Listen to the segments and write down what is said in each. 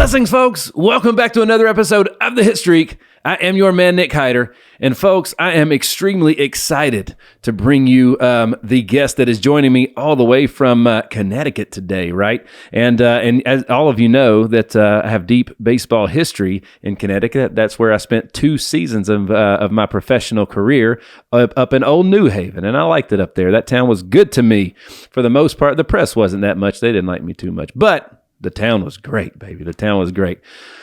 Blessings, folks. Welcome back to another episode of the Hitstreak. I am your man, Nick Hyder. And folks, I am extremely excited to bring you the guest that is joining me all the way from Connecticut today, right? And as all of you know, that I have deep baseball history in Connecticut. That's where I spent 2 seasons of my professional career up in Old New Haven, and I liked it up there. That town was good to me. For the most part, the press wasn't that much. They didn't like me too much, but the town was great, baby. The town was great.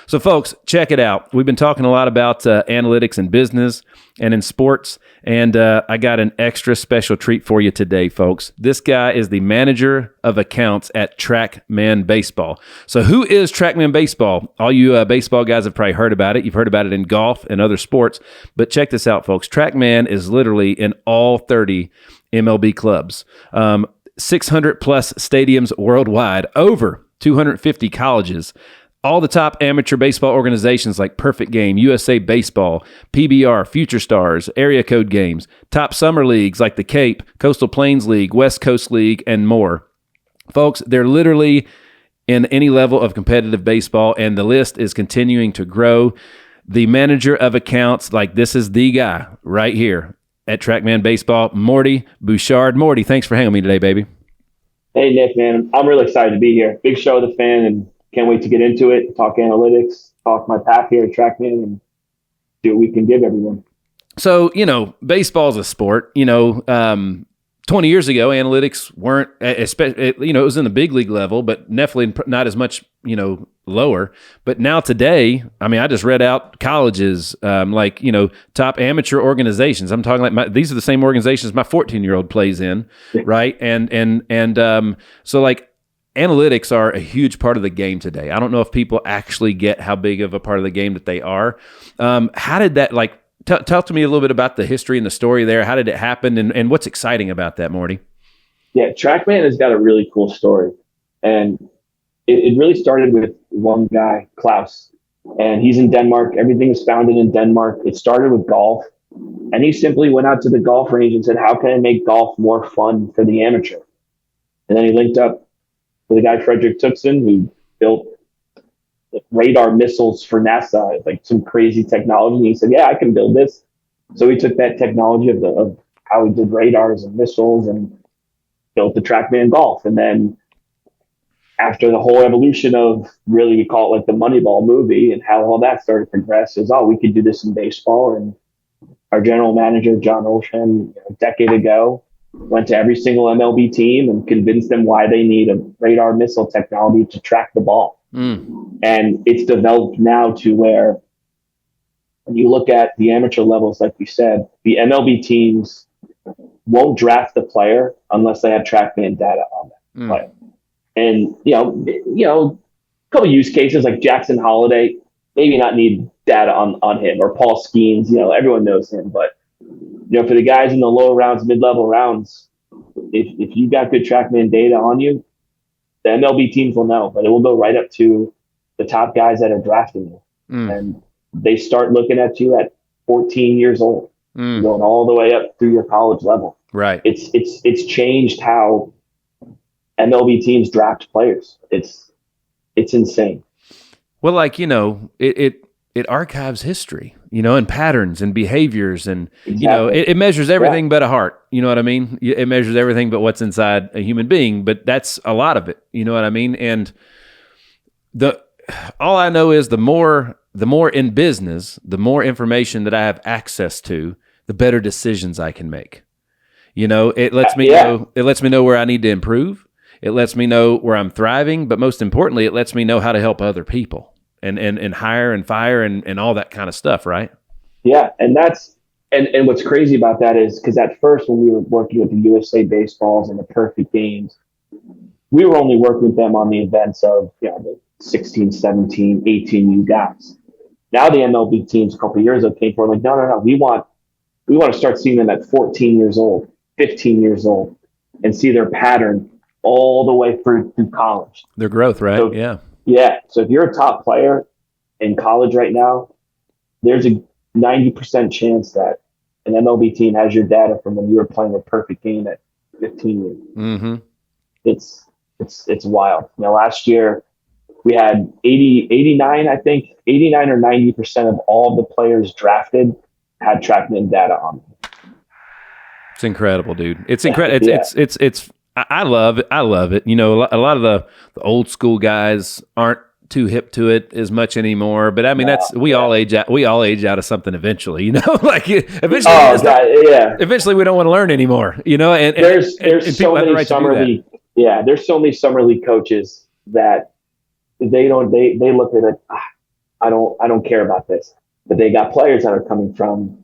So, folks, check it out. We've been talking a lot about analytics in business and in sports, and I got an extra special treat for you today, folks. This guy is the manager of accounts at Trackman Baseball. So who is Trackman Baseball? All you baseball guys have probably heard about it. You've heard about it in golf and other sports, but check this out, folks. Trackman is literally in all 30 MLB clubs, 600-plus stadiums worldwide, over 250 colleges, all the top amateur baseball organizations like Perfect Game, USA Baseball, PBR, Future Stars, Area Code Games, top summer leagues like the Cape, Coastal Plains League, West Coast League, and more. Folks, they're literally in any level of competitive baseball, and the list is continuing to grow. The manager of accounts, like this is the guy right here at Trackman Baseball, Morty Bouchard. Morty, thanks for hanging with me today, baby. Hey, Nick, man. I'm really excited to be here. Big show of the fan, and can't wait to get into it, talk analytics, talk my path here at Trackman, and see what we can give everyone. So, baseball is a sport. 20 years ago, analytics weren't, it was in the big league level, but definitely not as much, lower. But now today, I just read out colleges, top amateur organizations. I'm talking like these are the same organizations my 14-year-old plays in, right? So like analytics are a huge part of the game today. I don't know if people actually get how big of a part of the game that they are. How did that Talk to me a little bit about the history and the story there. How did it happen, and what's exciting about that, Morty? Yeah, Trackman has got a really cool story. And it really started with one guy, Klaus. And he's in Denmark. Everything is founded in Denmark. It started with golf. And he simply went out to the golf range and said, how can I make golf more fun for the amateur? And then he linked up with a guy, Frederick Tuxen, who built radar missiles for NASA, like some crazy technology. And he said, yeah, I can build this. So he took that technology of how he did radars and missiles and built the Trackman Golf. And then after the whole evolution of, really, we call it like the Moneyball movie, and how all that started to progress is, we could do this in baseball. And our general manager, John Olshan, a decade ago, went to every single MLB team and convinced them why they need a radar missile technology to track the ball. And it's developed now to where, when you look at the amateur levels, like we said, the MLB teams won't draft the player unless they have Trackman data on that player. And, a couple use cases like Jackson Holiday, maybe not need data on him, or Paul Skeens, everyone knows him. But, for the guys in the lower rounds, mid-level rounds, if you got good Trackman data on you, the MLB teams will know, but it will go right up to the top guys that are drafting you. And they start looking at you at 14 years old, going all the way up through your college level. Right. It's changed how MLB teams draft players. It's insane. Well, it archives history, and patterns and behaviors, and Exactly. it measures everything but a heart. You know what I mean? It measures everything but what's inside a human being, but that's a lot of it. You know what I mean? And all I know is the more in business, the more information that I have access to, the better decisions I can make. It lets me know. It lets me know where I need to improve. It lets me know where I'm thriving, but most importantly, it lets me know how to help other people. And hire and fire and all that kind of stuff, right? Yeah, and what's crazy about that is, because at first when we were working with the USA Baseballs and the Perfect Games, we were only working with them on the events of the 16, 17, 18 guys. Now the MLB teams a couple of years ago came forward like, no, we want to start seeing them at 14 years old, 15 years old, and see their pattern all the way through college. Their growth, right? So, yeah. Yeah. So if you're a top player in college right now, there's a 90% chance that an MLB team has your data from when you were playing a Perfect Game at 15 years. Mm-hmm. It's wild. Last year we had 89, I think 89 or 90% of all the players drafted had Trackman data on them. It's incredible, dude. It's incredible. Yeah. It's I love it. I love it. You know, a lot of the old school guys aren't too hip to it as much anymore. But I mean, we all age out of something eventually. You know, like eventually. Eventually, we don't want to learn anymore. You know, and there's so many summer league. Yeah, there's so many summer league coaches that they look at it. I don't care about this, but they got players that are coming from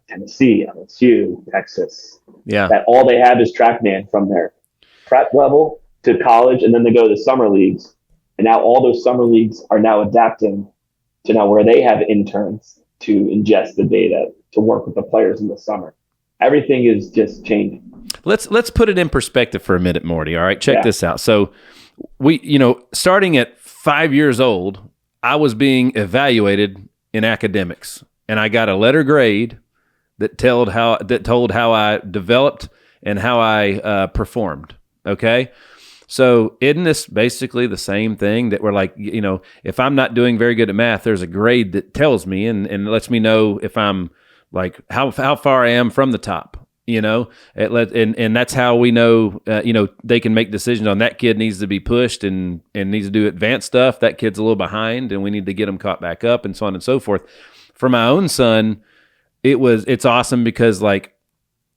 Tennessee, LSU, Texas. Yeah, that all they have is Trackman from their prep level to college, and then they go to summer leagues. And now all those summer leagues are now adapting to now where they have interns to ingest the data to work with the players in the summer. Everything is just changing. Let's put it in perspective for a minute, Morty. All right, check this out. So we, starting at 5 years old, I was being evaluated in academics, and I got a letter grade that told how I developed and how I performed. Okay. So isn't this basically the same thing that we're like, if I'm not doing very good at math, there's a grade that tells me and lets me know if I'm like how far I am from the top, and that's how we know, they can make decisions on that kid needs to be pushed and needs to do advanced stuff. That kid's a little behind and we need to get them caught back up and so on and so forth. For my own son, it's awesome because like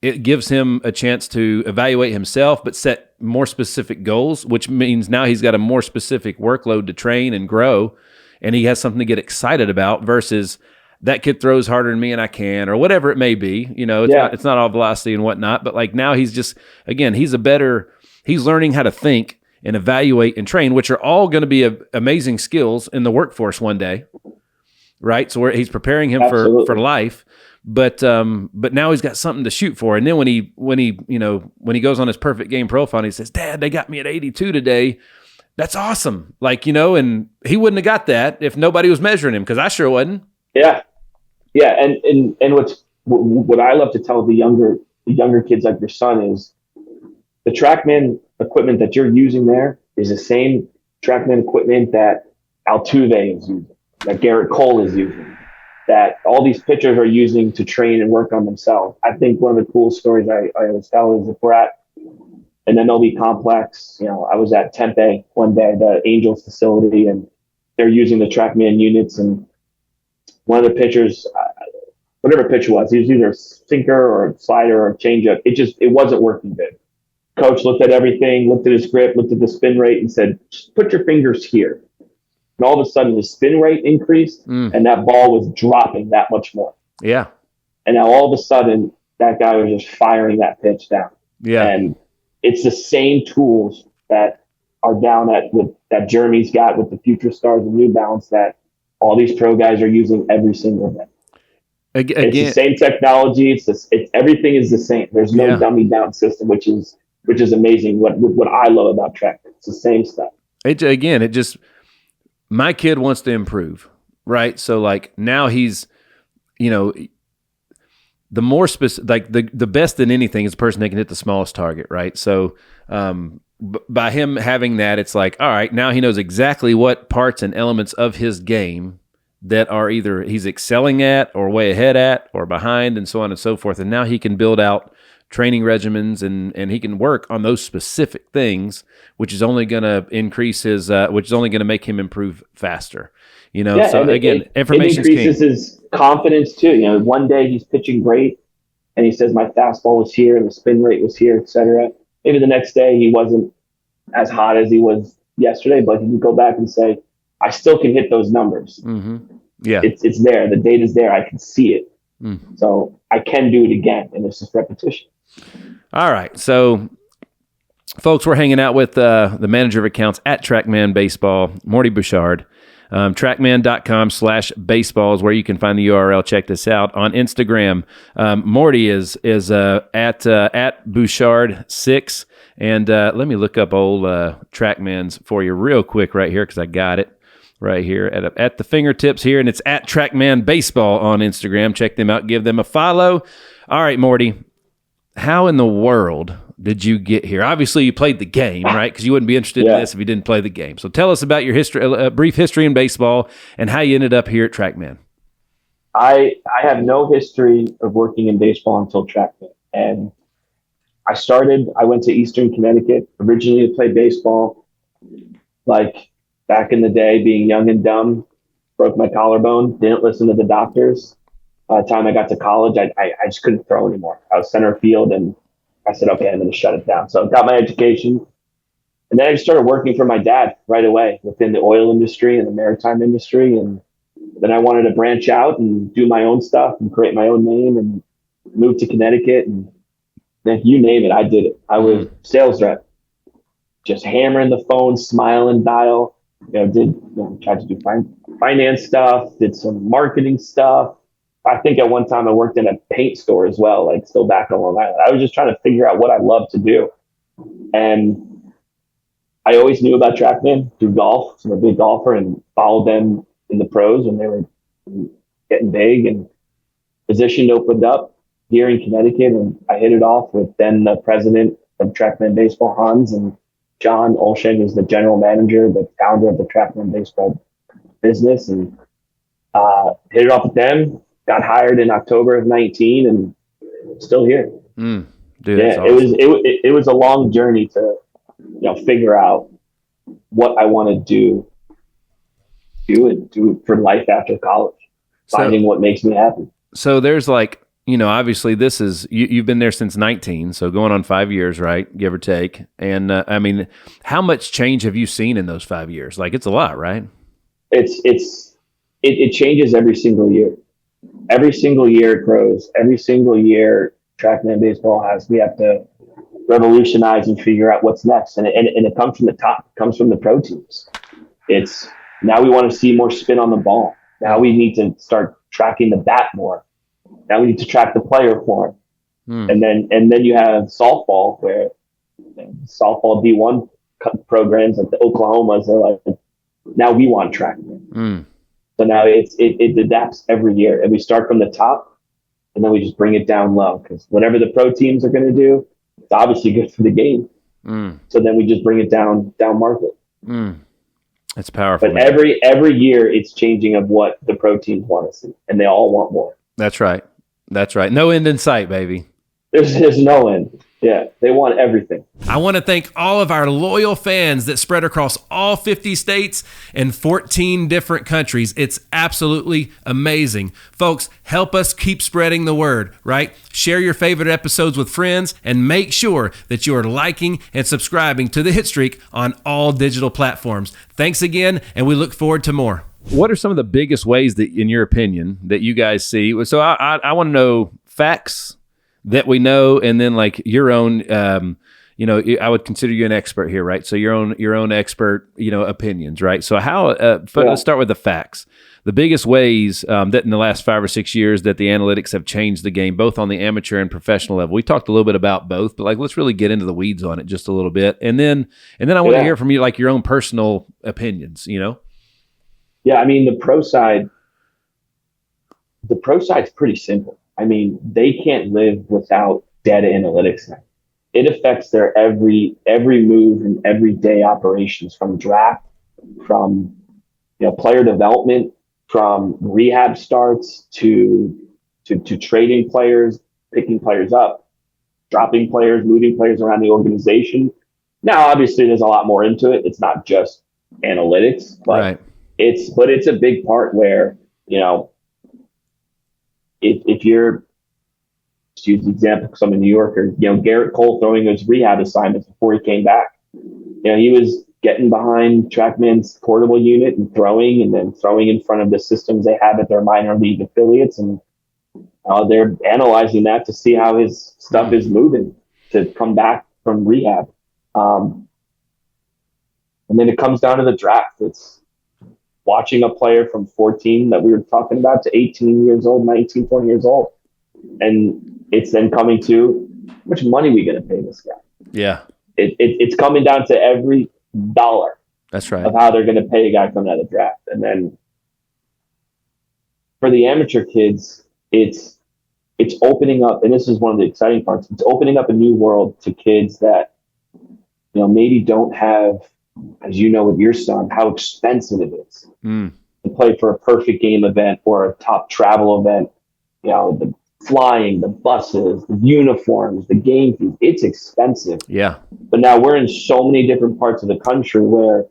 it gives him a chance to evaluate himself, but set more specific goals, which means now he's got a more specific workload to train and grow, and he has something to get excited about versus that kid throws harder than me and I can, or whatever it may be. It's not all velocity and whatnot, but like now he's just, again, he's learning how to think and evaluate and train, which are all going to be amazing skills in the workforce one day, right? So he's preparing him for life. But now he's got something to shoot for. And then when he goes on his perfect game profile and he says, "Dad, they got me at 82 today." That's awesome. Like, and he wouldn't have got that if nobody was measuring him, because I sure wasn't. Yeah. Yeah. And what I love to tell the younger kids like your son is the Trackman equipment that you're using there is the same Trackman equipment that Altuve is using, that Garrett Cole is using, that all these pitchers are using to train and work on themselves. I think one of the coolest stories I always tell is if we're at an MLB complex, I was at Tempe one day, the Angels facility, and they're using the Trackman units. And one of the pitchers, whatever pitch it was, he was either a sinker or a slider or a changeup. It wasn't working good. Coach looked at everything, looked at his grip, looked at the spin rate and said, "Just put your fingers here." And all of a sudden, the spin rate increased, and that ball was dropping that much more. Yeah. And now all of a sudden, that guy was just firing that pitch down. Yeah. And it's the same tools that are down that Jeremy's got with the Future Stars and New Balance that all these pro guys are using every single day. Again, it's the same technology. Everything is the same. There's no dummy down system, which is amazing. What I love about Track, it's the same stuff. My kid wants to improve, right? So like now he's, the more specific, like the best in anything is the person that can hit the smallest target, right? So by him having that, it's like, all right, now he knows exactly what parts and elements of his game that are either he's excelling at or way ahead at or behind and so on and so forth. And now he can build out training regimens and he can work on those specific things, which is only going to increase which is only going to make him improve faster. So again, information increases his confidence too. One day he's pitching great and he says my fastball was here and the spin rate was here, etc. Maybe the next day he wasn't as hot as he was yesterday, but he can go back and say, I still can hit those numbers. Mm-hmm. Yeah, it's there. The data's there. I can see it. So I can do it again, and it's just repetition. All right. So, folks, we're hanging out with the manager of accounts at Trackman Baseball, Morty Bouchard. Trackman.com/baseball is where you can find the URL. Check this out on Instagram. Morty is at Bouchard6. And let me look up old Trackmans for you real quick right here because I got it right here at the fingertips here. And it's at Trackman Baseball on Instagram. Check them out. Give them a follow. All right, Morty. How in the world did you get here? Obviously, you played the game, right? Because you wouldn't be interested in this if you didn't play the game. So tell us about your history, brief history in baseball, and how you ended up here at Trackman. I have no history of working in baseball until Trackman. And I went to Eastern Connecticut originally to play baseball. Like back in the day, being young and dumb, broke my collarbone, didn't listen to the doctors. By the time I got to college, I just couldn't throw anymore. I was center field, and I said, okay, I'm going to shut it down. So I got my education. And then I just started working for my dad right away within the oil industry and the maritime industry. And then I wanted to branch out and do my own stuff and create my own name and move to Connecticut. And then you name it, I did it. I was sales rep, just hammering the phone, smiling, dial. Tried to do finance stuff, did some marketing stuff. I think at one time I worked in a paint store as well, like still back on Long Island. I was just trying to figure out what I love to do. And I always knew about Trackman through golf. So I'm a big golfer and followed them in the pros when they were getting big, and position opened up here in Connecticut, and I hit it off with then the president of Trackman Baseball, Hans, and John Olsheng, who's the general manager, the founder of the Trackman Baseball business, and hit it off with them. Got hired in October of 19, and still here. Dude, yeah, awesome. it was a long journey to figure out what I want to do it for life after college, finding what makes me happy. So there's obviously this is, you've been there since 19, so going on 5 years, right? Give or take. And I mean, how much change have you seen in those 5 years? Like, it's a lot, right? It changes every single year. Every single year it grows. Every single year Trackman Baseball we have to revolutionize and figure out what's next. And it comes from the top, it comes from the pro teams. It's now we want to see more spin on the ball. Now we need to start tracking the bat more. Now we need to track the player more. And then you have softball, where softball D1 programs like the Oklahomas are like, now we want tracking. So now it adapts every year, and we start from the top, and then we just bring it down low, because whatever the pro teams are going to do, it's obviously good for the game. So then we just bring it down market. It's powerful. But every year it's changing of what the pro teams want to see, and they all want more. That's right. No end in sight, baby. There's no end. Yeah, they want everything. I want to thank all of our loyal fans that spread across all 50 states and 14 different countries. It's absolutely amazing. Folks, help us keep spreading the word, right? Share your favorite episodes with friends, and make sure that you are liking and subscribing to the Hitstreak on all digital platforms. Thanks again, and we look forward to more. What are some of the biggest ways that, in your opinion, that you guys see? So I want to know facts that we know, and then like your own, I would consider you an expert here, right? So your own expert, opinions, right? So let's start with the facts. The biggest ways that in the last 5 or 6 years that the analytics have changed the game, both on the amateur and professional level. We talked a little bit about both, but let's really get into the weeds on it just a little bit, and then I want to hear from you, like your own personal opinions. Yeah, I mean the pro side's pretty simple. I mean, they can't live without data analytics now. It affects their every move and everyday operations, from draft, from player development, from rehab starts to trading players, picking players up, dropping players, moving players around the organization. Now, obviously, there's a lot more into it. It's not just analytics, but right. It's a big part where if you're, to use the example, because I'm a New Yorker, Garrett Cole throwing those rehab assignments before he came back, he was getting behind Trackman's portable unit and throwing in front of the systems they have at their minor league affiliates, and they're analyzing that to see how his stuff is moving to come back from rehab. And then it comes down to the draft. It's watching a player from 14 that we were talking about to 18 years old, 19, 20 years old. And it's then coming to how much money we going to pay this guy. Yeah. It's coming down to every dollar. That's right. Of how they're going to pay a guy coming out of the draft. And then for the amateur kids, it's it's opening up, and this is one of the exciting parts. It's opening up a new world to kids that, maybe don't have, as you know, with your son, how expensive it is to play for a perfect game event or a top travel event. The flying, the buses, the uniforms, the game fees, it's expensive. Yeah. But now we're in so many different parts of the country where,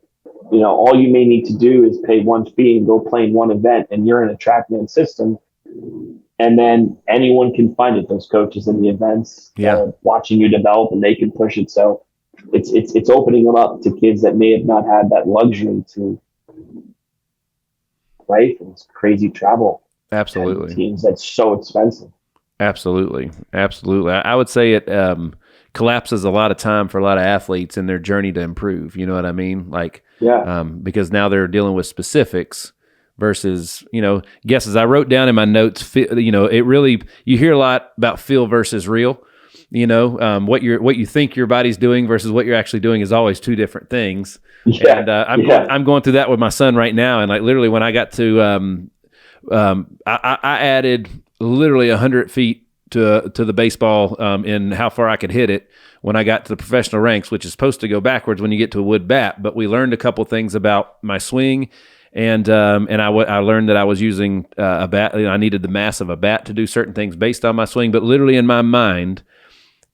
all you may need to do is pay one fee and go play in one event, and you're in a Trackman system. And then anyone can find it. Those coaches in the events, watching you develop, and they can push it. So it's opening them up to kids that may have not had that luxury to play for this crazy travel. Absolutely. Teams that's so expensive. Absolutely. I would say it collapses a lot of time for a lot of athletes in their journey to improve. You know what I mean? Because now they're dealing with specifics versus, guesses. I wrote down in my notes, it really, you hear a lot about feel versus real. What you think your body's doing versus what you're actually doing is always two different things. Yeah. And I'm going through that with my son right now. And literally when I got to, I added literally 100 feet to the baseball in how far I could hit it when I got to the professional ranks, which is supposed to go backwards when you get to a wood bat. But we learned a couple things about my swing, and I learned that I was using a bat. I needed the mass of a bat to do certain things based on my swing. But literally in my mind,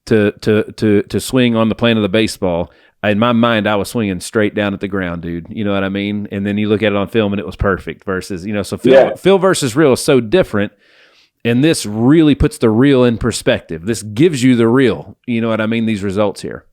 to swing on the plane of the baseball, in my mind, I was swinging straight down at the ground, dude. You know what I mean? And then you look at it on film, and it was perfect. Versus, so feel versus real is so different. And this really puts the real in perspective. This gives you the real. You know what I mean? These results here.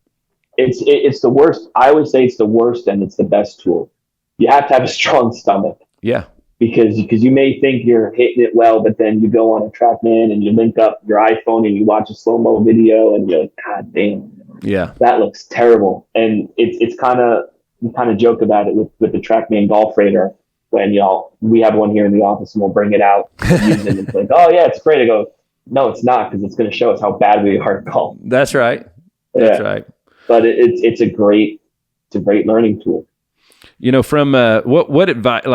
It's the worst. I would say it's the worst, and it's the best tool. You have to have a strong stomach. Yeah. Because you may think you're hitting it well, but then you go on a Trackman and you link up your iPhone and you watch a slow-mo video, and you're like, God damn. Yeah, that looks terrible. And it's kind of, we kind of joke about it with the Trackman Golf Radar when we have one here in the office and we'll bring it out and use it. It's like, oh yeah, it's great. I go, no, it's not, because it's going to show us how bad we are at golf. That's right. That's right. But it's a great learning tool. From what advice,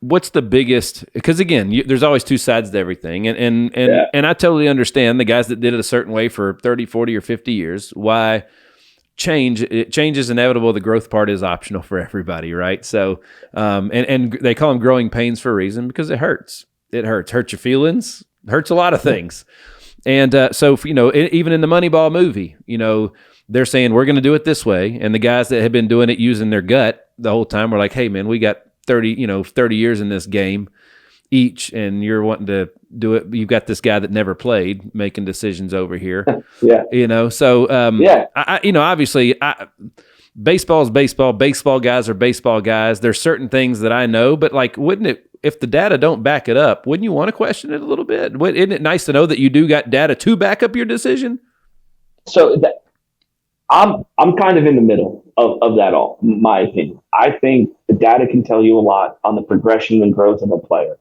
what's the biggest? Because again, there's always two sides to everything, and I totally understand the guys that did it a certain way for 30, 40, or 50 years. Why change is inevitable. The growth part is optional for everybody, right? So, and they call them growing pains for a reason, because it hurts. It hurts your feelings. It hurts a lot of things. And so, even in the Moneyball movie, they're saying we're going to do it this way, and the guys that have been doing it using their gut the whole time were like, hey man, we got 30 years in this game each, and you're wanting to do it. You've got this guy that never played making decisions over here. Yeah. So, obviously baseball is baseball. Baseball guys are baseball guys. There's certain things that I know, but wouldn't it, if the data don't back it up, wouldn't you want to question it a little bit? Isn't it nice to know that you do got data to back up your decision? So I'm kind of in the middle of that all, my opinion. I think the data can tell you a lot on the progression and growth of a player.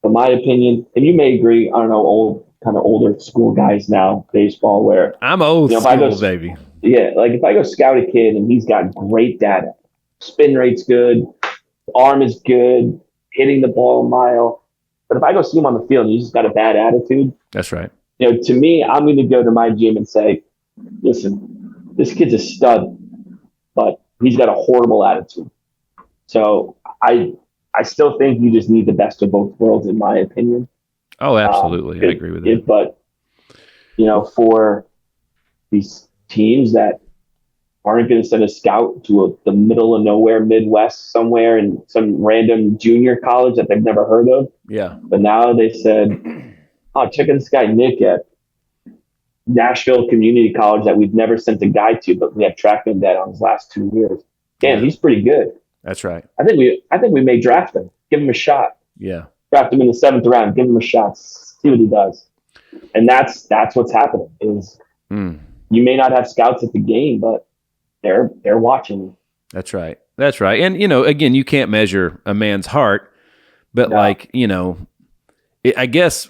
In my opinion, and you may agree, I don't know, older school guys now, baseball, where I'm old school, baby. Yeah, if I go scout a kid and he's got great data, spin rate's good, arm is good, hitting the ball a mile. But if I go see him on the field and he's just got a bad attitude, that's right. To me, I'm going to go to my gym and say, listen, this kid's a stud, but he's got a horrible attitude. So I still think you just need the best of both worlds, in my opinion. Oh, absolutely. I agree with that. But, for these teams that aren't going to send a scout to the middle of nowhere, Midwest somewhere in some random junior college that they've never heard of. Yeah. But now they said, oh, check out this guy, Nick, at Nashville Community College that we've never sent a guy to, but we have Trackman dead on his last 2 years. Damn, he's pretty good. That's right. I think we may draft him. Give him a shot. Yeah. Draft him in the 7th round. Give him a shot. See what he does. And that's what's happening. Is you may not have scouts at the game, but they're watching. That's right. That's right. And again, you can't measure a man's heart, but I guess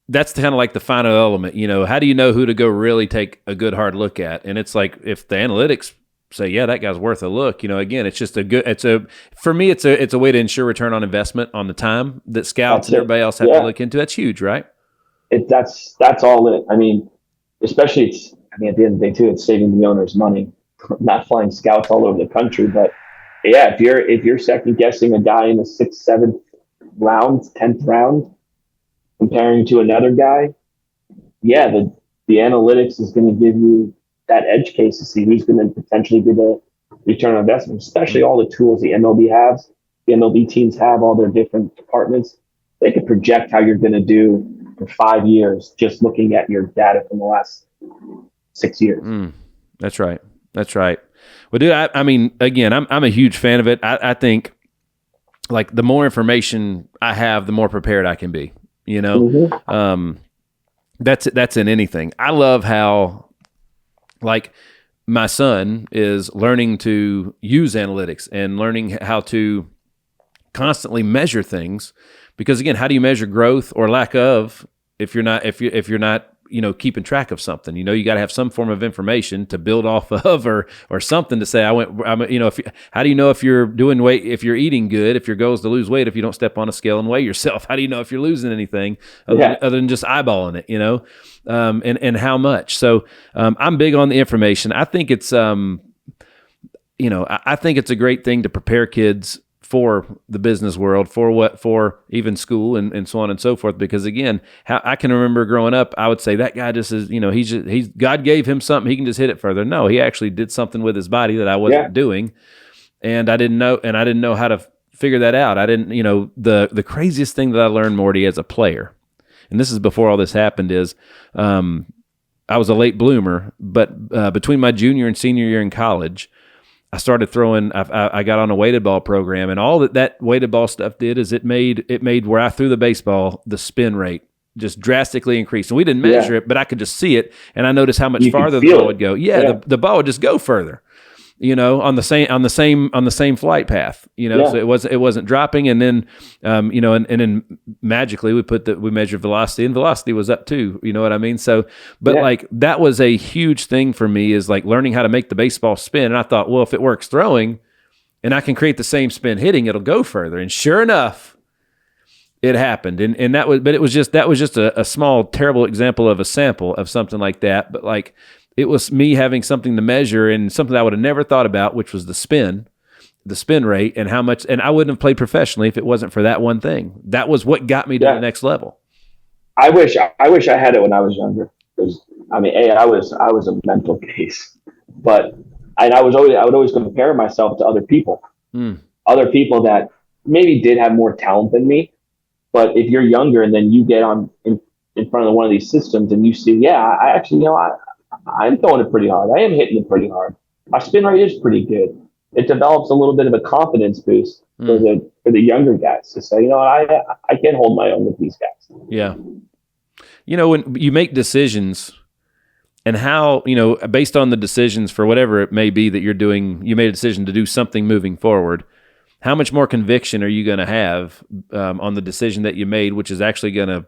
that's kind of like the final element. How do you know who to go really take a good hard look at? And it's like, if the analytics say, yeah, that guy's worth a look, again, it's just for me, it's a way to ensure return on investment on the time that scouts and everybody else have to look into. That's huge, right? That's all it. I mean, especially at the end of the day too, it's saving the owners money, not flying scouts all over the country. But yeah, if you're second guessing a guy in the sixth, seventh round, 10th round, comparing to another guy, yeah, the analytics is going to give you that edge case to see who's going to potentially be the return on investment, especially all the tools the MLB has. The MLB teams have all their different departments. They can project how you're going to do for 5 years just looking at your data from the last 6 years. That's right. That's right. Well, dude, I mean, again, I'm a huge fan of it. I think like the more information I have, the more prepared I can be, you know? Mm-hmm. That's in anything. I love how like my son is learning to use analytics and learning how to constantly measure things, because again, how do you measure growth or lack of if you're not keeping track of something? You got to have some form of information to build off of, or something to say how do you know if you're doing weight, if you're eating good, if your goal is to lose weight, if you don't step on a scale and weigh yourself? How do you know if you're losing anything other than just eyeballing it, and how much? So I'm big on the information. I think it's I think it's a great thing to prepare kids for the business world, for even school and so on and so forth. Because again, how I can remember growing up, I would say that guy just is, he's God gave him something, he can just hit it further. No, he actually did something with his body that I wasn't doing. And I didn't know how to figure that out. I didn't, the craziest thing that I learned, Morty, as a player, and this is before all this happened, is I was a late bloomer, but between my junior and senior year in college, I started throwing. I got on a weighted ball program, and all that weighted ball stuff did is it made where I threw the baseball, the spin rate just drastically increased. And we didn't measure it, but I could just see it, and I noticed how much farther the ball would go. The ball would just go further, on the same flight path. So it wasn't dropping, and then and then magically we measured velocity, and velocity was up too. You know what I mean? So, but like that was a huge thing for me, is like learning how to make the baseball spin. And I thought, well, if it works throwing, and I can create the same spin hitting, it'll go further. And sure enough, it happened. And that was just a small, terrible example of a sample of something like that. But like, it was me having something to measure, and something I would have never thought about, which was the spin rate, and how much. And I wouldn't have played professionally if it wasn't for that one thing. That was what got me to the next level. I wish I had it when I was younger. Because I was a mental case, but I would always compare myself to other people, other people that maybe did have more talent than me. But if you're younger and then you get on in front of one of these systems and you see, I actually, I'm throwing it pretty hard. I am hitting it pretty hard. My spin rate is pretty good. It develops a little bit of a confidence boost for the younger guys to say, I can hold my own with these guys. Yeah. When you make decisions, and how, based on the decisions for whatever it may be that you're doing, you made a decision to do something moving forward. How much more conviction are you going to have on the decision that you made, which is actually going to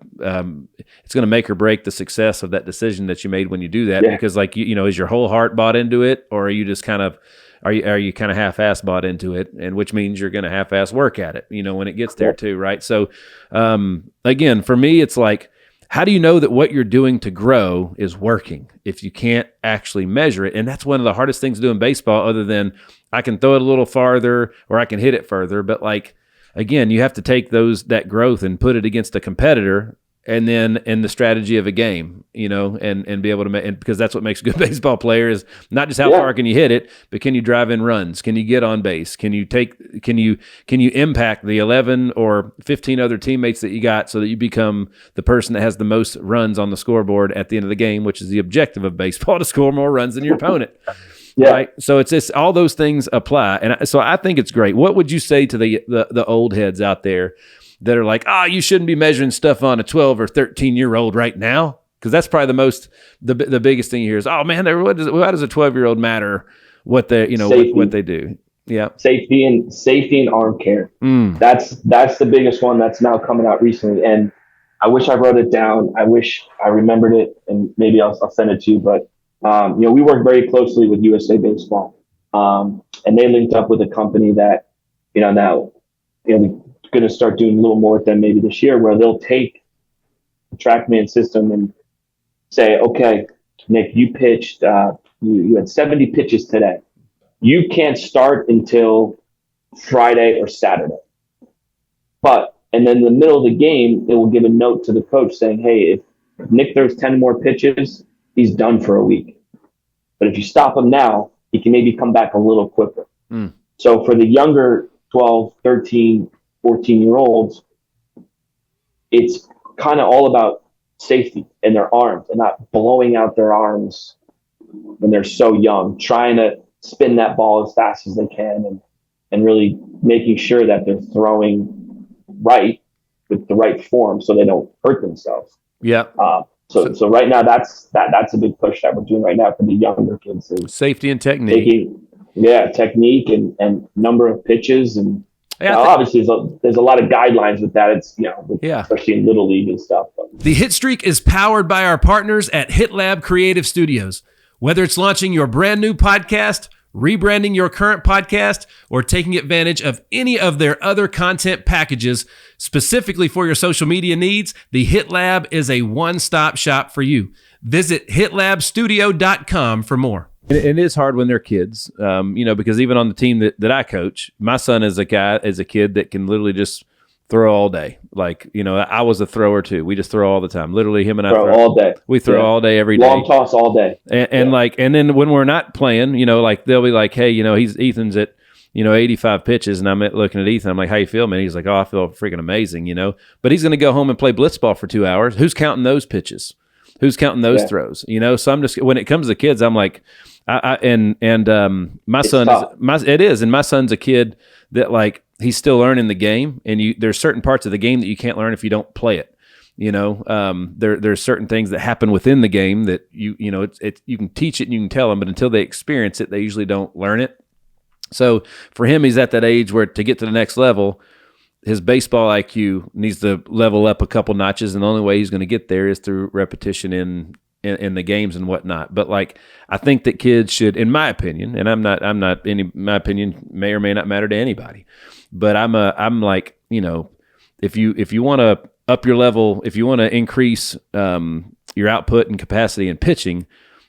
it's going to make or break the success of that decision that you made when you do that? Yeah. Because like is your whole heart bought into it, or are you just kind of are you kind of half-ass bought into it, and which means you're going to half-ass work at it, when it gets there too, right? So again, for me, it's like, how do you know that what you're doing to grow is working if you can't actually measure it? And that's one of the hardest things to do in baseball, other than I can throw it a little farther or I can hit it further. But like, again, you have to take that growth and put it against a competitor, and then in the strategy of a game, and be able to make, because that's what makes a good baseball player, is not just how far can you hit it, but can you drive in runs? Can you get on base? Can you impact the 11 or 15 other teammates that you got, so that you become the person that has the most runs on the scoreboard at the end of the game, which is the objective of baseball, to score more runs than your opponent. Yeah. Right. So it's just all those things apply. And so I think it's great. What would you say to the old heads out there that are like, you shouldn't be measuring stuff on a 12 or 13-year-old right now? Because that's probably the biggest thing you hear is, oh man, why does a 12-year-old matter what they, what they do? Yeah. Safety and arm care. That's the biggest one that's now coming out recently. And I wish I wrote it down. I wish I remembered it, and maybe I'll send it to you. But we work very closely with USA Baseball, and they linked up with a company that, now, we're going to start doing a little more with them maybe this year, where they'll take Trackman system and say, okay, Nick, you pitched, you had 70 pitches today. You can't start until Friday or Saturday. And then in the middle of the game, it will give a note to the coach saying, hey, if Nick throws 10 more pitches, he's done for a week. But if you stop him now, he can maybe come back a little quicker. So for the younger 12, 13, 14-year-olds, it's kind of all about safety in their arms and not blowing out their arms when they're so young, trying to spin that ball as fast as they can and really making sure that they're throwing right with the right form so they don't hurt themselves. Yeah. So right now that's a big push that we're doing right now for the younger kids. Safety and technique. Technique and number of pitches and obviously there's a lot of guidelines with that. It's especially in Little League and stuff. The Hit Streak is powered by our partners at HitLab Creative Studios. Whether it's launching your brand new podcast, rebranding your current podcast, or taking advantage of any of their other content packages specifically for your social media needs, the HitLab is a one-stop shop for you. Visit hitlabstudio.com for more. It is hard when they're kids, because even on the team that I coach, my son is a kid that can literally just throw all day. I was a thrower too. We just throw all the time. Literally, him and I throw all day. We throw all day, every day. Long toss all day. And then when we're not playing, they'll be like, hey, Ethan's at 85 pitches, and I'm looking at Ethan. I'm like, how you feel, man? He's like, oh, I feel freaking amazing, But he's going to go home and play blitzball for 2 hours. Who's counting those pitches? Who's counting those throws? So I'm just, when it comes to kids, I'm like, my son and my son's a kid that he's still learning the game, and there's certain parts of the game that you can't learn if you don't play it. There's certain things that happen within the game that you can teach it and you can tell them, but until they experience it, they usually don't learn it. So for him, he's at that age where to get to the next level, his baseball IQ needs to level up a couple notches, and the only way he's going to get there is through repetition in the games and whatnot. But I think that kids should, in my opinion, and my opinion may or may not matter to anybody, but if you want to up your level, if you want to increase your output and capacity in pitching,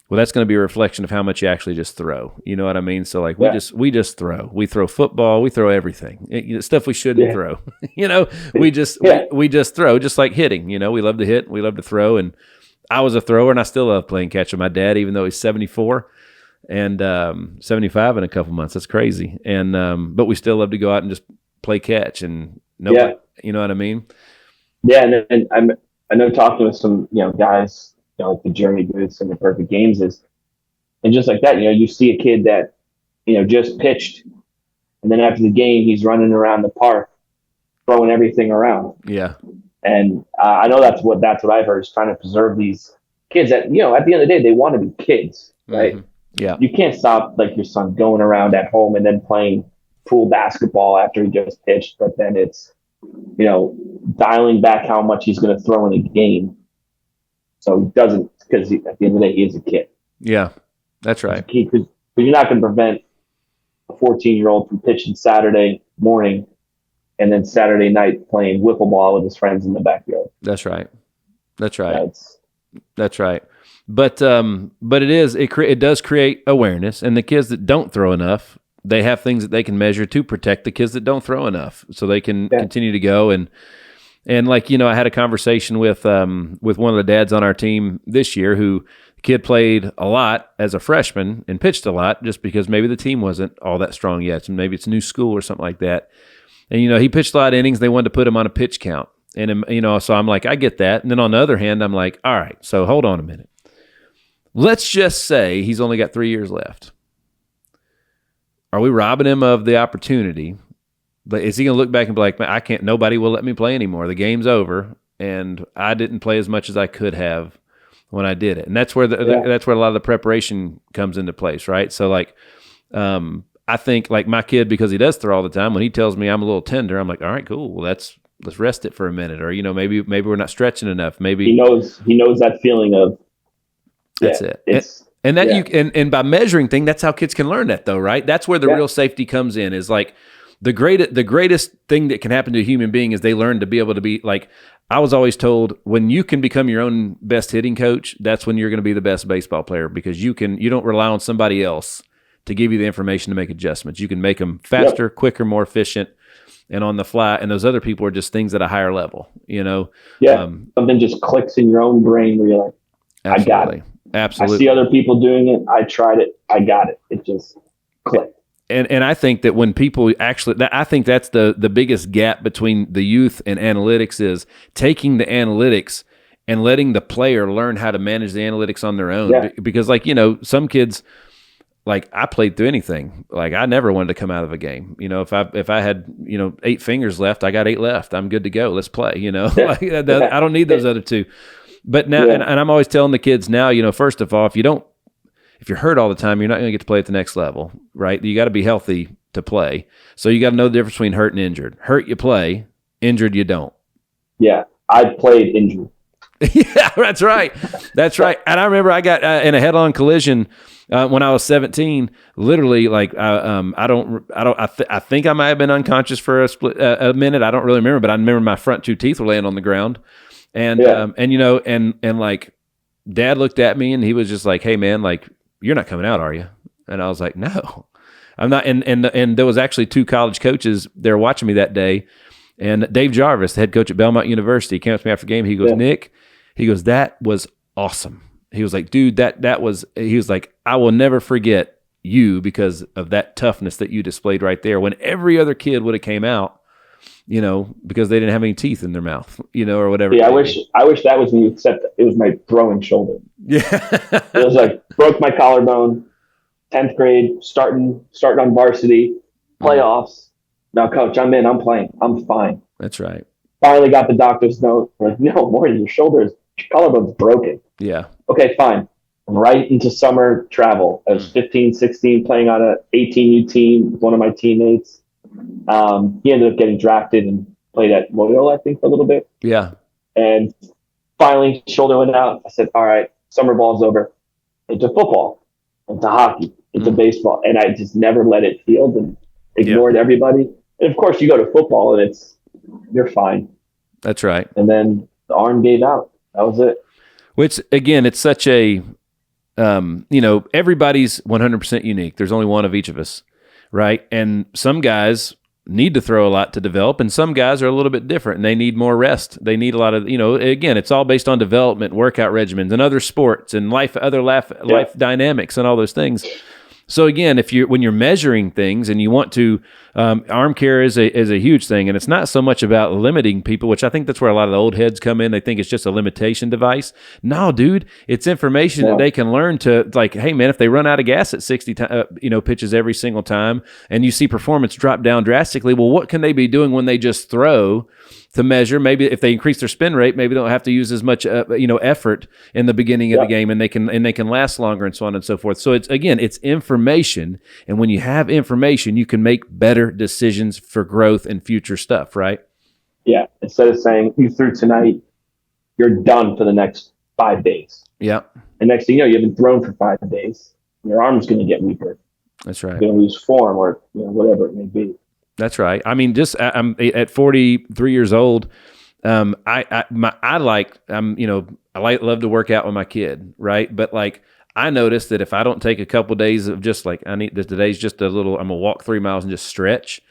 well, that's going to be a reflection of how much you actually just throw. You know what I mean? So we just throw. We throw football. We throw everything. Stuff we shouldn't throw. We just throw, just like hitting. We love to hit. We love to throw. And I was a thrower, and I still love playing catch with my dad, even though he's 74 and 75 in a couple months. That's crazy. And but we still love to go out and just play catch. And you know what I mean? Yeah, and I know talking with some guys, like the Jeremy Booths and the Perfect Games and just like that, you see a kid that just pitched, and then after the game he's running around the park throwing everything around. Yeah. And I know that's what I've heard, is trying to preserve these kids that, at the end of the day, they want to be kids, right? Mm-hmm. Yeah. You can't stop your son going around at home and then playing pool basketball after he just pitched, but then it's, dialing back how much he's going to throw in a game. So he doesn't, because at the end of the day, he is a kid. Yeah, that's right. Because you're not going to prevent a 14-year-old from pitching Saturday morning and then Saturday night playing wiffle ball with his friends in the backyard. That's right. That's right. That's right. But it does create awareness, and the kids that don't throw enough, they have things that they can measure to protect the kids that don't throw enough, so they can continue to go. And I had a conversation with one of the dads on our team this year who the kid played a lot as a freshman and pitched a lot just because maybe the team wasn't all that strong yet. So maybe it's new school or something like that. And, he pitched a lot of innings. They wanted to put him on a pitch count. And, so I'm like, I get that. And then on the other hand, I'm like, all right, so hold on a minute. Let's just say he's only got 3 years left. Are we robbing him of the opportunity? But is he going to look back and be like, man, nobody will let me play anymore. The game's over, and I didn't play as much as I could have when I did it. And that's where that's where a lot of the preparation comes into place, right? So I think my kid, because he does throw all the time, when he tells me I'm a little tender, I'm like, all right, cool. Well, let's rest it for a minute, or maybe we're not stretching enough. Maybe he knows that feeling of. That's it. And that and by measuring things, that's how kids can learn that, though, right? That's where the real safety comes in. Is the greatest thing that can happen to a human being is they learn to be able to be like, I was always told, when you can become your own best hitting coach, that's when you're going to be the best baseball player, because you don't rely on somebody else to give you the information to make adjustments. You can make them faster, quicker, more efficient, and on the fly. And those other people are just things at a higher level, Yeah. Something just clicks in your own brain where you're like, I got it. Absolutely. I see other people doing it. I tried it. I got it. It just clicked. And I think that when people actually, I think that's the biggest gap between the youth and analytics, is taking the analytics and letting the player learn how to manage the analytics on their own. Yeah. Because some kids, like, I played through anything. Like, I never wanted to come out of a game. If I had 8 fingers left, I got 8 left. I'm good to go. Let's play. Like, I don't need those other 2. But now, and I'm always telling the kids now, first of all, if you're hurt all the time, you're not going to get to play at the next level, right? You got to be healthy to play. So you got to know the difference between hurt and injured. Hurt, you play. Injured, you don't. Yeah, I played injured. Yeah, that's right. That's right. And I remember I got in a head-on collision when I was 17. Literally, like, I think I might have been unconscious for a minute. I don't really remember, but I remember my front 2 teeth were laying on the ground, and like, Dad looked at me and he was just like, "Hey, man, like, you're not coming out, are you?" And I was like, "No, I'm not." And there was actually 2 college coaches there watching me that day. And Dave Jarvis, the head coach at Belmont University, came up to me after the game. He goes, "Nick," he goes, "that was awesome." He was like, "Dude, that was," he was like, "I will never forget you because of that toughness that you displayed right there, when every other kid would have came out, because they didn't have any teeth in their mouth, or whatever." Yeah, I wish that was me, except it was my throwing shoulder. Yeah. It was like, broke my collarbone, 10th grade, starting on varsity, playoffs. Now, coach, I'm in, I'm playing, I'm fine. That's right. Finally got the doctor's note. Like, "No, Morty, your collarbone's broken." Yeah. Okay, fine. Right into summer travel. I was 15, 16, playing on a 18U team with one of my teammates. He ended up getting drafted and played at Loyola, I think, for a little bit. Yeah. And finally, shoulder went out. I said, all right, summer ball's over. Into football, into hockey, into baseball. And I just never let it field and ignored everybody. And of course, you go to football and you're fine. That's right. And then the arm gave out. That was it. Which, again, it's such a, everybody's 100% unique. There's only one of each of us, right? And some guys need to throw a lot to develop, and some guys are a little bit different, and they need more rest. They need a lot of, again, it's all based on development, workout regimens, and other sports, and life dynamics, and all those things. So again, when you're measuring things and you want to, arm care is a huge thing, and it's not so much about limiting people, which I think that's where a lot of the old heads come in. They think it's just a limitation device. No, dude, it's information that they can learn to, like, hey man, if they run out of gas at 60 pitches every single time, and you see performance drop down drastically, well, what can they be doing when they just throw to measure? Maybe if they increase their spin rate, maybe they don't have to use as much effort in the beginning of the game, and they can last longer, and so on and so forth. So it's information, and when you have information, you can make better decisions for growth and future stuff, right? Yeah. Instead of saying, "You threw tonight, you're done for the next 5 days." Yeah. And next thing you know, you haven't thrown for 5 days. Your arm's going to get weaker. That's right. You're going to lose form, or whatever it may be. That's right. I mean, I'm at 43 years old. I love to work out with my kid, right? But like, I noticed that if I don't take a couple of days of just like, today's just a little, I'm gonna walk 3 miles and just stretch,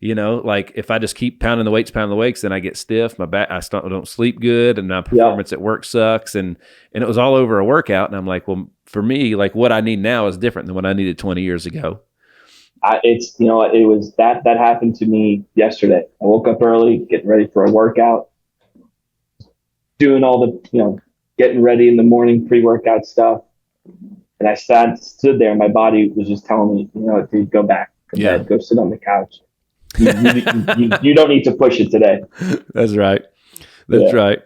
like if I just keep pounding the weights, then I get stiff. My back, I don't sleep good, and my performance at work sucks. And it was all over a workout. And I'm like, well, for me, like, what I need now is different than what I needed 20 years ago. It was that happened to me yesterday. I woke up early, getting ready for a workout, doing all the, getting ready in the morning, pre-workout stuff. And I stood there, and my body was just telling me, dude, go back to bed, go sit on the couch. You don't need to push it today. That's right. That's right.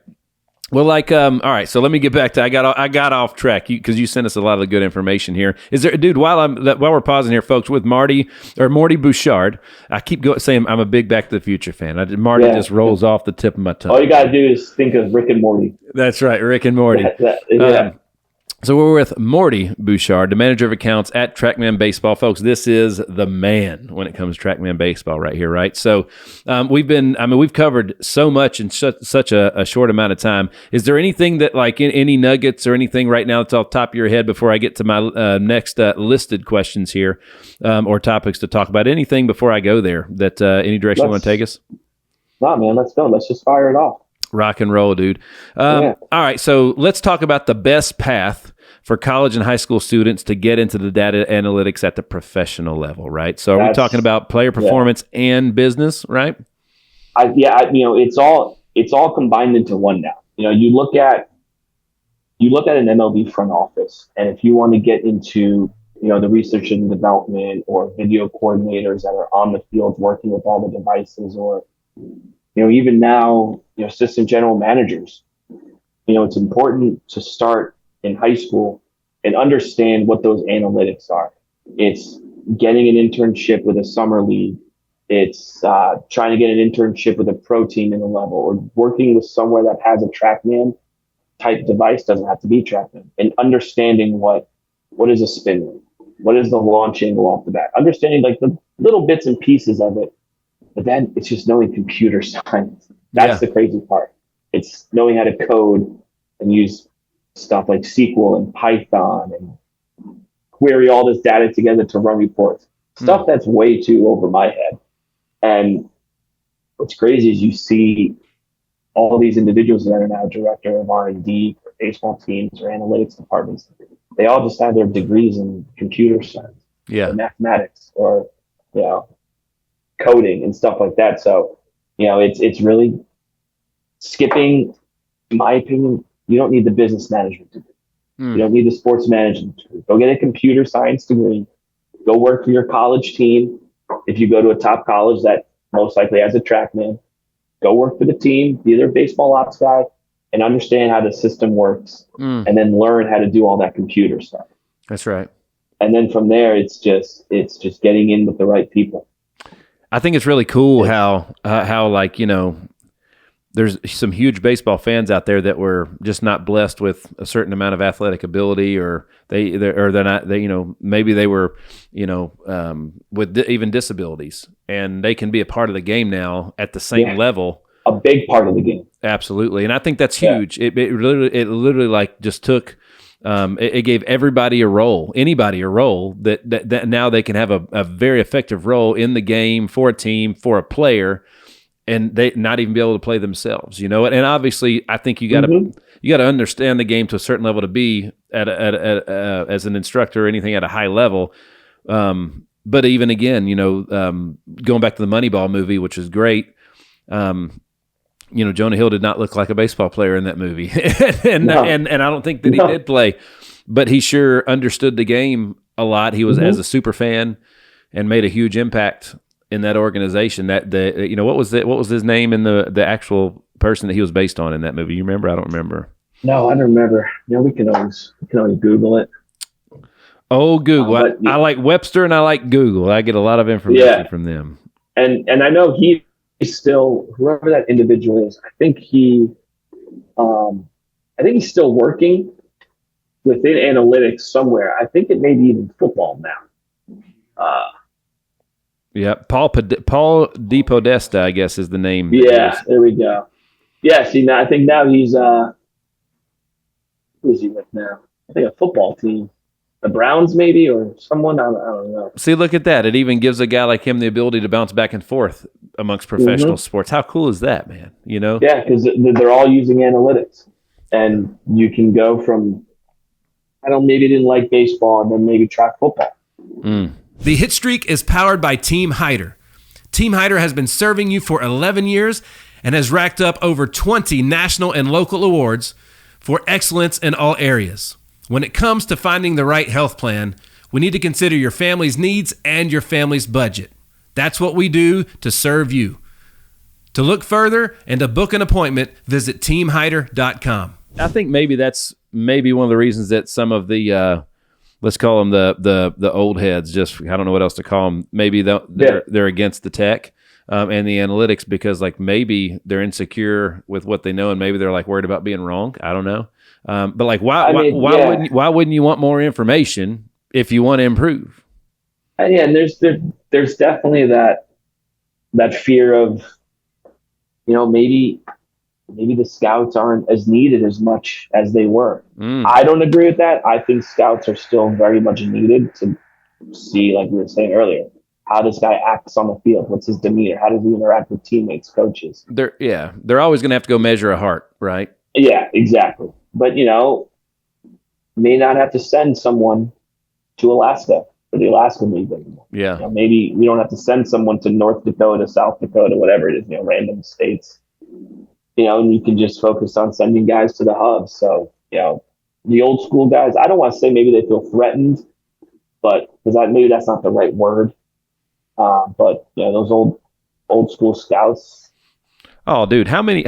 Well, like, all right. So let me get back to, I got off track because you sent us a lot of good information here. Is there, dude? While we're pausing here, folks, with Morty Bouchard, I keep saying I'm a big Back to the Future fan. Marty just rolls off the tip of my tongue. All you gotta do is think of Rick and Morty. That's right, Rick and Morty. So we're with Morty Bouchard, the manager of accounts at Trackman Baseball. Folks, this is the man when it comes to Trackman Baseball right here, right? So we've covered so much in such a short amount of time. Is there anything that, like, any nuggets or anything right now that's off the top of your head before I get to my next listed questions here, or topics to talk about? Anything before I go there that any direction you want to take us? No, man, let's go. Let's just fire it off. Rock and roll, dude. All right, so let's talk about the best path for college and high school students to get into the data analytics at the professional level, right? So are we talking about player performance and business, right? It's all combined into one now. You look at an MLB front office, and if you want to get into the research and development or video coordinators that are on the field working with all the devices, or even now assistant general managers, it's important to start in high school and understand what those analytics are. It's getting an internship with a summer league. It's trying to get an internship with a pro team in a level, or working with somewhere that has a Trackman type device. Doesn't have to be Trackman. And understanding what is a spin rate, what is the launch angle off the bat, understanding like the little bits and pieces of it. But then it's just knowing computer science. That's the crazy part. It's knowing how to code and use stuff like SQL and Python and query all this data together to run reports. Stuff that's way too over my head. And what's crazy is you see all these individuals that are now director of R&D for baseball teams or analytics departments. They all just have their degrees in computer science, or mathematics, or coding and stuff like that. So it's really skipping, in my opinion. You don't need the business management degree. You don't need the sports management degree. Go get a computer science degree. Go work for your college team. If you go to a top college that most likely has a Trackman, go work for the team, be their baseball ops guy, and understand how the system works, and then learn how to do all that computer stuff. That's right. And then from there, it's just getting in with the right people. I think it's really cool how there's some huge baseball fans out there that were just not blessed with a certain amount of athletic ability, or maybe they were with even disabilities, and they can be a part of the game now at the same level. A big part of the game. Absolutely, and I think that's huge. It literally like just took. It gave everybody a role, anybody a role that now they can have a very effective role in the game for a team, for a player, and they not even be able to play themselves, And obviously, I think you got to understand the game to a certain level to be as an instructor or anything at a high level. But even again, going back to the Moneyball movie, which is great. Jonah Hill did not look like a baseball player in that movie, and I don't think that he did play, but he sure understood the game a lot. He was as a super fan and made a huge impact in that organization. That what was his name in the actual person that he was based on in that movie? You remember? I don't remember. No, I don't remember. We can always Google it. Oh, Google! I like Webster and I like Google. I get a lot of information from them. And I know he's still, whoever that individual is, I think he's still working within analytics somewhere. I think it may be even football now. Paul DePodesta, I guess, is the name. Yeah, there we go. Yeah, see, now I think now he's who is he with now? I think a football team. The Browns maybe, or someone, I don't know. See, look at that. It even gives a guy like him the ability to bounce back and forth amongst professional sports. How cool is that, man? Yeah, because they're all using analytics. And you can go from, maybe didn't like baseball and then maybe track football. The Hitstreak is powered by Team Hyder. Team Hyder has been serving you for 11 years and has racked up over 20 national and local awards for excellence in all areas. When it comes to finding the right health plan, we need to consider your family's needs and your family's budget. That's what we do to serve you. To look further and to book an appointment, visit teamhyder.com. I think maybe that's one of the reasons that some of the let's call them the old heads. Just I don't know what else to call them. Maybe they're against the tech and the analytics because like maybe they're insecure with what they know and maybe they're like worried about being wrong. I don't know. But like why wouldn't you want more information if you want to improve? Yeah, and there's definitely that fear of, maybe the scouts aren't as needed as much as they were. I don't agree with that. I think scouts are still very much needed to see, like we were saying earlier, how this guy acts on the field. What's his demeanor? How does he interact with teammates, coaches? They're always going to have to go measure a heart, right? Yeah, exactly. But, may not have to send someone to Alaska for the Alaska League anymore. Yeah. Maybe we don't have to send someone to North Dakota, South Dakota, whatever it is, random states. And you can just focus on sending guys to the hub. So, the old school guys, I don't want to say maybe they feel threatened, but because maybe that's not the right word. But those old school scouts. Oh, dude, how many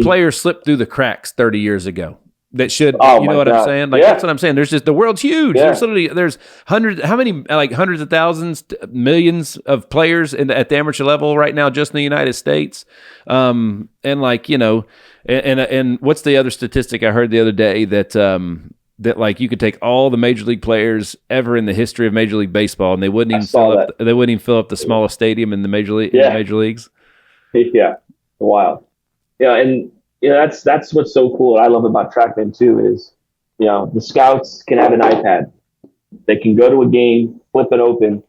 players slipped through the cracks 30 years ago? That should, you know what God. I'm saying? Like that's what I'm saying. There's just the world's huge. Yeah. There's hundreds. How many? Like hundreds of thousands, millions of players at the amateur level right now, just in the United States. And like and what's the other statistic I heard the other day that like you could take all the major league players ever in the history of Major League Baseball and they wouldn't even fill up the smallest stadium in the major league in the major leagues. Yeah, wild. Yeah, and. That's what's so cool. What I love about Trackman too is, the scouts can have an iPad. They can go to a game, flip it open,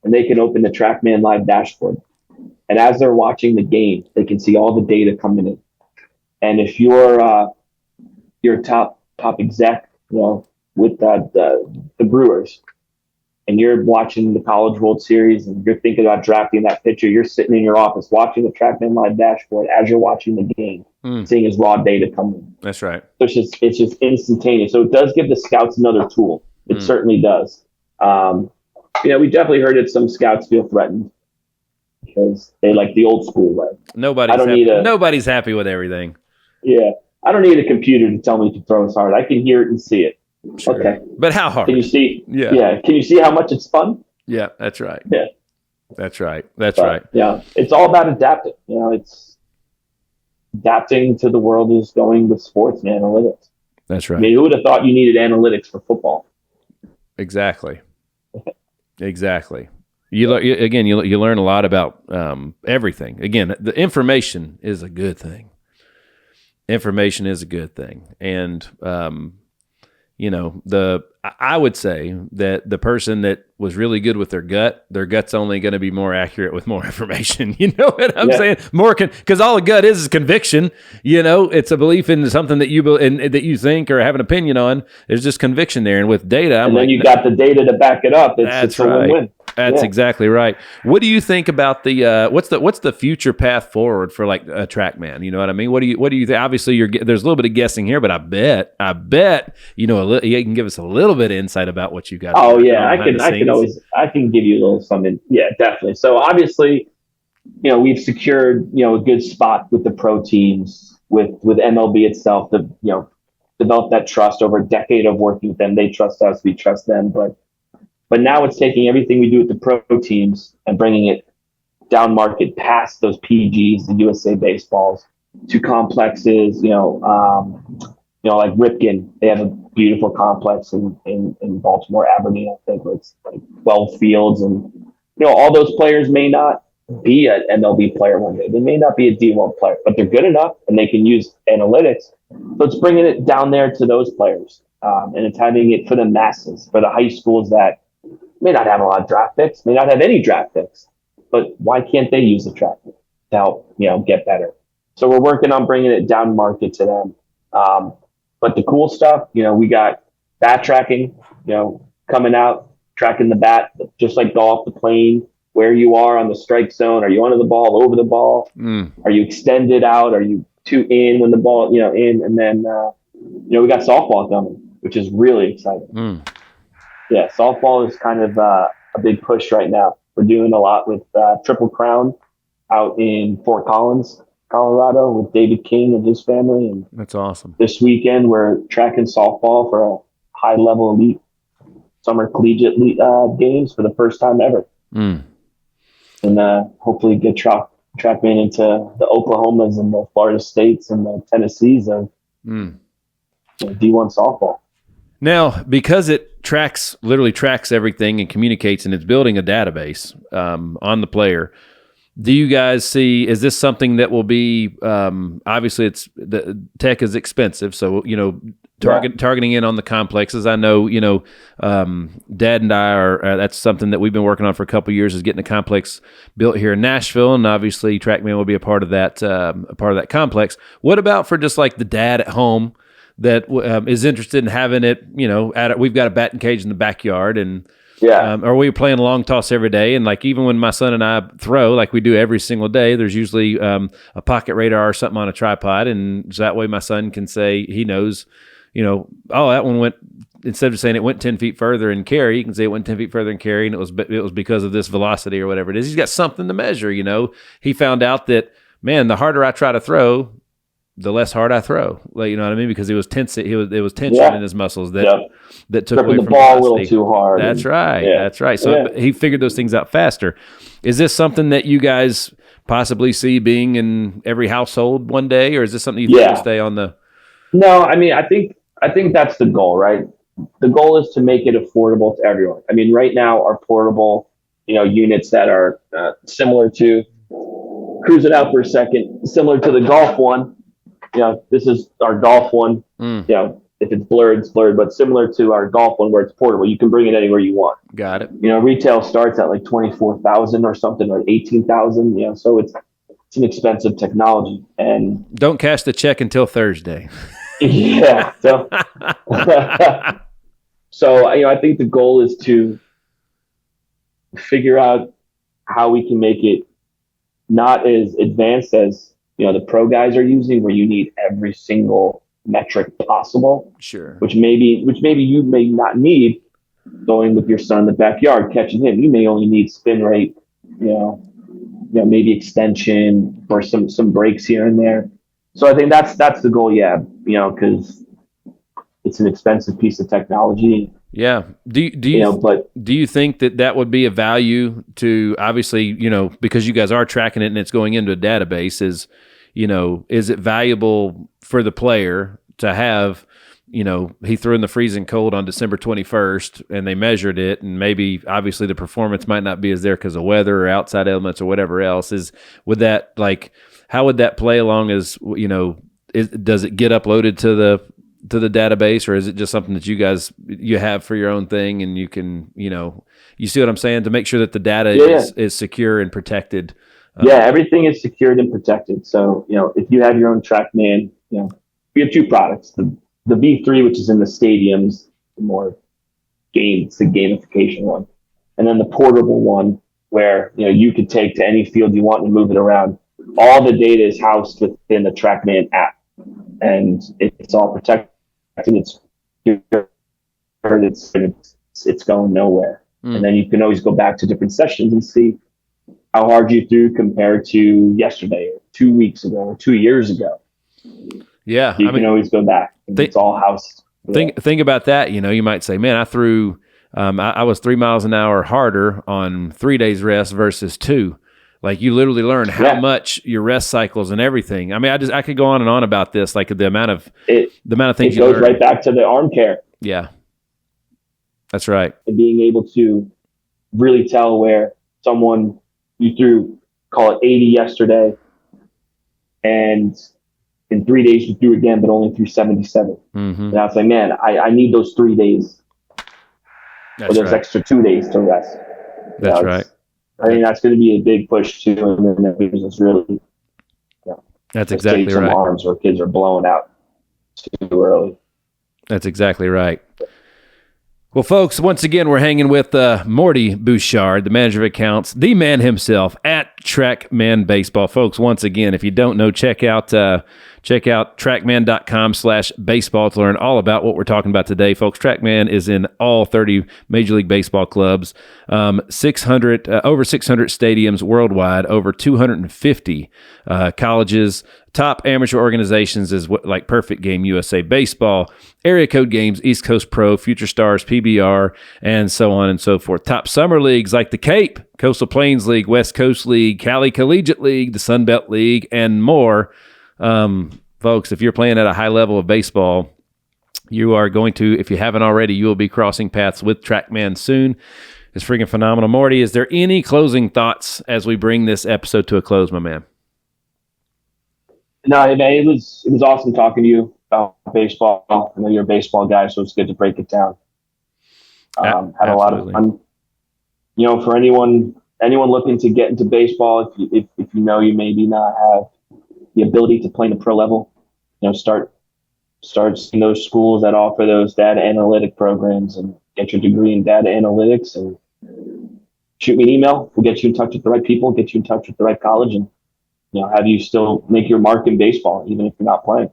and they can open the Trackman Live dashboard. And as they're watching the game, they can see all the data coming in. And if you're top exec, with the Brewers, and you're watching the College World Series and you're thinking about drafting that pitcher, you're sitting in your office watching the Trackman Live dashboard as you're watching the game, seeing his raw data come in. That's right. So it's just instantaneous. So it does give the scouts another tool. It certainly does. We definitely heard that some scouts feel threatened because they like the old school way. Nobody's happy with everything. Yeah. I don't need a computer to tell me to throw as hard. I can hear it and see it. Sure. Okay. But how hard? Can you see? Yeah. Can you see how much it's fun? Yeah, that's right. Yeah. That's right. Right. Yeah. It's all about adapting. It's adapting to the world is going with sports and analytics. That's right. I mean, who would have thought you needed analytics for football? Exactly. You learn a lot about everything. Again, the information is a good thing. And I would say that the person that was really good with their gut's only going to be more accurate with more information. You know what I'm saying? More because all a gut is conviction. It's a belief in something that that you think or have an opinion on. There's just conviction there, and with data, then you got the data to back it up. It's a win-win. That's exactly right. What do you think about the what's the future path forward for like a Trackman? You know what I mean? What do you think? Obviously, there's a little bit of guessing here, but I bet you can give us a little bit of insight about what you got. Oh yeah, I can give you a little something. Yeah, definitely. So obviously, we've secured a good spot with the pro teams with MLB itself to develop that trust over a decade of working with them. They trust us, we trust them, But now it's taking everything we do with the pro teams and bringing it down market past those PGs, the USA baseballs, to complexes. Like Ripken, they have a beautiful complex in Baltimore, Aberdeen, I think, where it's like 12 fields, and all those players may not be an MLB player one day. They may not be a D1 player, but they're good enough and they can use analytics. So it's bringing it down there to those players, and it's having it for the masses, for the high schools that may not have a lot of draft picks, may not have any draft picks, but why can't they use the Trackman to help, get better? So we're working on bringing it down market to them. But the cool stuff, we got bat tracking, coming out, tracking the bat, just like golf, the plane, where you are on the strike zone. Are you under the ball, over the ball? Are you extended out? Are you too in when the ball, in? And then, we got softball coming, which is really exciting. Yeah, softball is kind of a big push right now. We're doing a lot with Triple Crown out in Fort Collins, Colorado, with David King and his family. And that's awesome. This weekend, we're tracking softball for a high-level elite summer collegiate games for the first time ever. And hopefully get Trackman into the Oklahomas and the Florida States and the Tennessees of D1 softball. Now, because it literally tracks everything and communicates, and it's building a database on the player, do you guys see, is this something that will be, obviously the tech is expensive, so, targeting in on the complexes. I know, Dad and I are, that's something that we've been working on for a couple of years, is getting a complex built here in Nashville, and obviously Trackman will be a part of that complex. What about for just like the dad at home that is interested in having it, we've got a batting cage in the backyard, and or we playing long toss every day, and like even when my son and I throw, like we do every single day, there's usually a pocket radar or something on a tripod, and so that way my son can say, he knows, oh, that one went, instead of saying it went 10 feet further in carry, you can say it went 10 feet further in carry, and it was because of this velocity or whatever it is. He's got something to measure. He found out that, man, the harder I try to throw, the less hard I throw. Like, you know what I mean? Because it was tense. It was tension in his muscles that took away from the ball velocity. A little too hard. That's right. Yeah. That's right. So he figured those things out faster. Is this something that you guys possibly see being in every household one day, or is this something you think will stay on the? No, I mean, I think that's the goal, right? The goal is to make it affordable to everyone. I mean, right now our portable, units that are similar to, cruise it out for a second, similar to the golf one. This is our golf one. If it's blurred, it's blurred, but similar to our golf one where it's portable, you can bring it anywhere you want. Got it. Retail starts at like 24,000 or something, or 18,000. So it's an expensive technology, and don't cash the check until Thursday. Yeah. So, I think the goal is to figure out how we can make it not as advanced as the pro guys are using, where you need every single metric possible. Sure. Which maybe you may not need going with your son in the backyard, catching him. You may only need spin rate, maybe extension or some breaks here and there. So I think that's the goal. Yeah. Because it's an expensive piece of technology. Yeah. Do you think that would be a value to, obviously, because you guys are tracking it and it's going into a database, is it valuable for the player to have, he threw in the freezing cold on December 21st and they measured it, and maybe obviously the performance might not be as there because of weather or outside elements or whatever else. How would that play along as, does it get uploaded to the database, or is it just something that you have for your own thing, and you can, you see what I'm saying, to make sure that the data is secure and protected? Everything is secured and protected. So, if you have your own Trackman, we have two products, the V3, which is in the stadiums, the more it's the gamification one. And then the portable one where, you could take to any field you want and move it around. All the data is housed within the Trackman app, and it's all protected. It's going nowhere. And then you can always go back to different sessions and see how hard you threw compared to yesterday, or 2 weeks ago, or 2 years ago. Yeah. You can always go back. It's all housed. Think about that. You might say, man, I threw, I was 3 miles an hour harder on 3 days rest versus 2. Like, you literally learn how much your rest cycles and everything. I mean, I could go on and on about this, like the amount of things you learn. It goes right back to the arm care. Yeah. That's right. And being able to really tell where someone, you threw, call it 80 yesterday, and in 3 days you threw again, but only threw 77. Mm-hmm. And I was like, man, I need those 3 days, or those extra 2 days to rest. That's right. I mean, that's going to be a big push too, and then it's really, that's exactly right. Some arms where kids are blowing out too early. That's exactly right. Well, folks, once again, we're hanging with Morty Bouchard, the manager of accounts, the man himself at Trackman Baseball. Folks, once again, if you don't know, check out Check out trackman.com/baseball to learn all about what we're talking about today, folks. Trackman is in all 30 Major League Baseball clubs, over 600 stadiums worldwide, over 250 colleges, top amateur organizations like Perfect Game USA Baseball, Area Code Games, East Coast Pro, Future Stars, PBR, and so on and so forth. Top summer leagues like the Cape, Coastal Plains League, West Coast League, Cali Collegiate League, the Sun Belt League, and more. Folks, if you're playing at a high level of baseball, you are going to, if you haven't already, you will be crossing paths with Trackman soon. It's freaking phenomenal. Morty, is there any closing thoughts as we bring this episode to a close, my man? No, man, it was awesome talking to you about baseball. I know you're a baseball guy, so it's good to break it down. Had a lot of fun. For anyone looking to get into baseball, if you know you maybe not have the ability to play in the pro level, start in those schools that offer those data analytic programs and get your degree in data analytics and shoot me an email. We'll get you in touch with the right people, get you in touch with the right college, and have you still make your mark in baseball, even if you're not playing.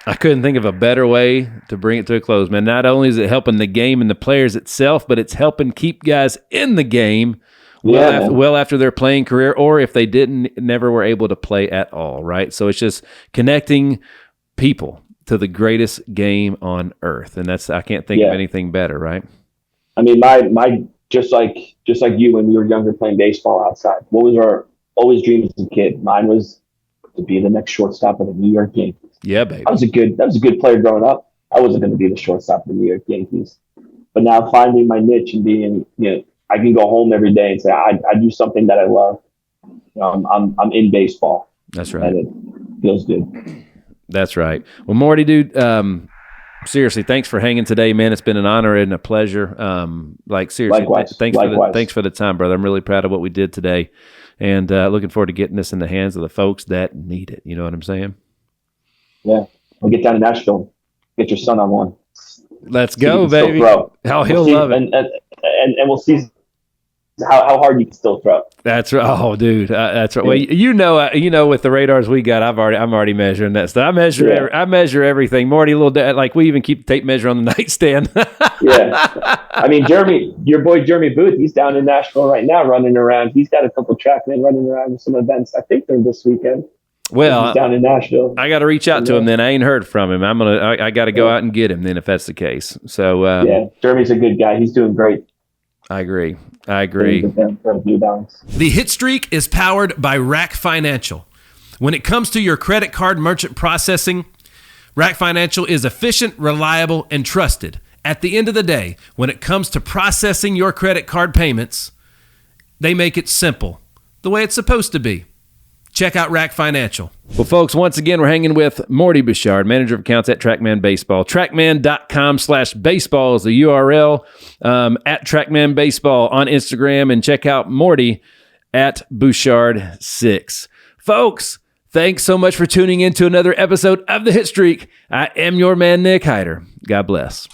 I couldn't think of a better way to bring it to a close, man. Not only is it helping the game and the players itself, but it's helping keep guys in the game well after their playing career, or if they never were able to play at all, right? So it's just connecting people to the greatest game on earth, and I can't think of anything better, right? I mean, my just like you when we were younger playing baseball outside. What was our always dream as a kid? Mine was to be the next shortstop of the New York Yankees. Yeah, baby. I was a good player growing up. I wasn't going to be the shortstop of the New York Yankees, but now finding my niche and being, I can go home every day and say I do something that I love. I'm in baseball. That's right. And it feels good. That's right. Well, Morty, dude, seriously, thanks for hanging today, man. It's been an honor and a pleasure. Seriously, Likewise. Thanks for the time, brother. I'm really proud of what we did today, and looking forward to getting this in the hands of the folks that need it. You know what I'm saying? Yeah, we'll get down to Nashville. Get your son on one. Let's go, baby. He'll love it, and we'll see how hard you can still throw. That's right. Oh, dude, that's right. Well, with the radars we got, I'm already measuring that stuff. I measure everything. Morty, we even keep the tape measure on the nightstand. Yeah, I mean, your boy Jeremy Booth, he's down in Nashville right now, running around. He's got a couple trackmen running around with some events. I think they're this weekend. Well, he's down in Nashville. I got to reach out to him then. I ain't heard from him. I got to go out and get him then if that's the case. So Jeremy's a good guy. He's doing great. I agree. The Hit Streak is powered by Rack Financial. When it comes to your credit card merchant processing, Rack Financial is efficient, reliable, and trusted. At the end of the day, when it comes to processing your credit card payments, they make it simple, the way it's supposed to be. Check out Rack Financial. Well, folks, once again, we're hanging with Morty Bouchard, manager of accounts at Trackman Baseball. Trackman.com/baseball is the URL. At Trackman Baseball on Instagram, and check out Morty at Bouchard6. Folks, thanks so much for tuning in to another episode of The Hit Streak. I am your man, Nick Hyder. God bless.